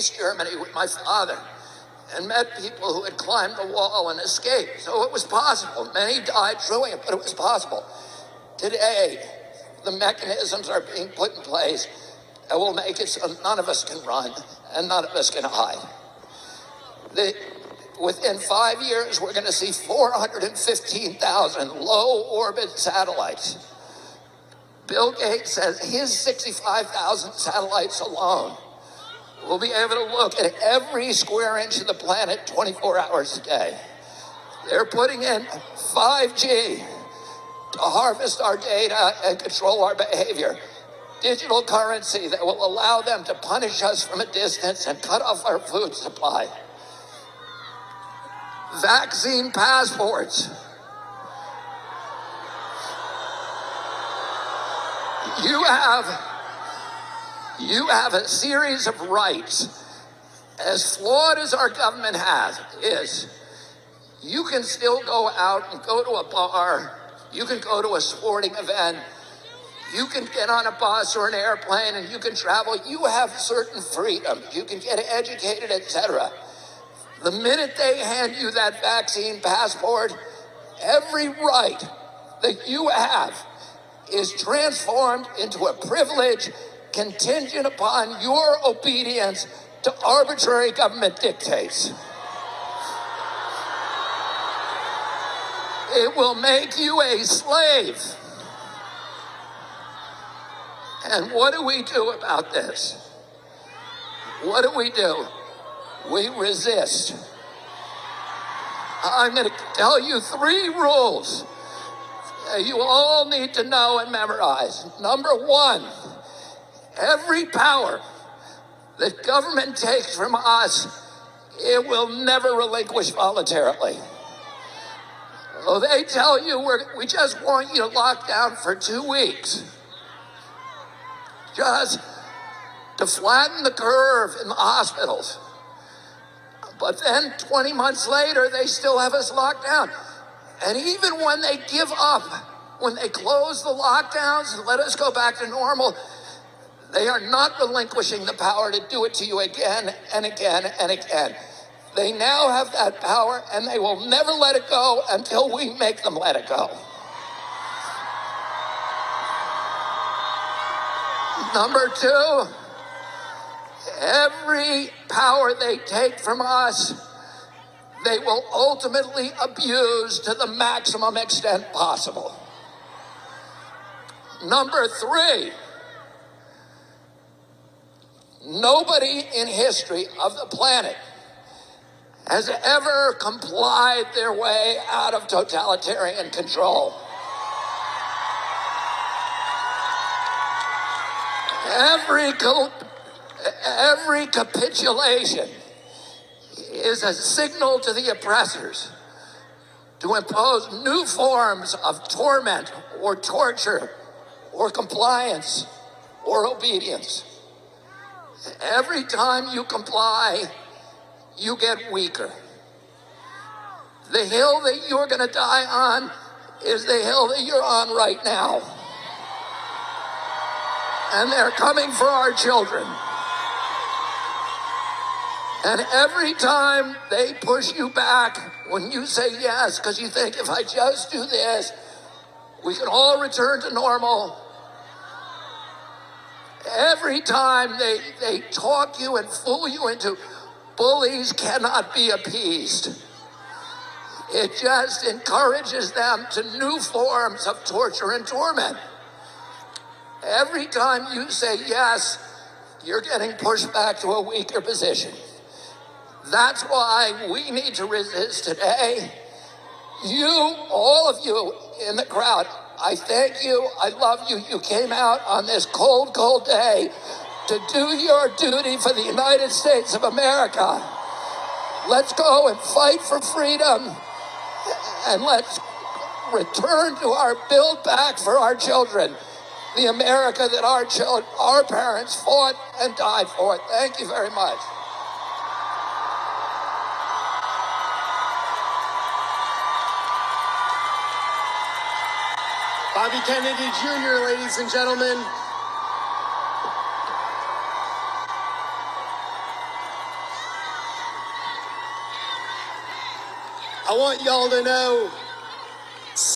East Germany with my father and met people who had climbed the wall and escaped. So it was possible. Many died doing it, but it was possible. Today, the mechanisms are being put in place that will make it so none of us can run and none of us can hide. Within 5 years, we're going to see 415,000 low orbit satellites. Bill Gates says his 65,000 satellites alone will be able to look at every square inch of the planet 24 hours a day. They're putting in 5G to harvest our data and control our behavior. Digital currency that will allow them to punish us from a distance and cut off our food supply. Vaccine passports. You have a series of rights. As flawed as our government is, you can still go out and go to a bar, you can go to a sporting event, you can get on a bus or an airplane and you can travel. You have certain freedom. You can get educated, etc. The minute they hand you that vaccine passport, every right that you have is transformed into a privilege contingent upon your obedience to arbitrary government dictates. It will make you a slave. And what do we do about this? What do? We resist. I'm going to tell you 3 rules you all need to know and memorize. Number 1, every power that government takes from us, it will never relinquish voluntarily. Oh, they tell you we just want you to lock down for 2 weeks. Just to flatten the curve in the hospitals. But then 20 months later, they still have us locked down. And even when they give up, when they close the lockdowns and let us go back to normal, they are not relinquishing the power to do it to you again and again and again. They now have that power and they will never let it go until we make them let it go. Number 2, every power they take from us, they will ultimately abuse to the maximum extent possible. Number 3, nobody in history of the planet has ever complied their way out of totalitarian control. Every capitulation is a signal to the oppressors to impose new forms of torment or torture or compliance or obedience. Every time you comply, you get weaker. The hill that you're going to die on is the hill that you're on right now. And they're coming for our children. And every time they push you back, when you say yes, because you think if I just do this, we can all return to normal. Every time they talk you and fool you into bullies cannot be appeased. It just encourages them to new forms of torture and torment. Every time you say yes, you're getting pushed back to a weaker position. That's why we need to resist today. You, all of you in the crowd, I thank you, I love you. You came out on this cold, cold day to do your duty for the United States of America. Let's go and fight for freedom, and let's return to our build back for our children, the America that our parents fought and died for. Thank you very much. Bobby Kennedy Jr., ladies and gentlemen. I want y'all to know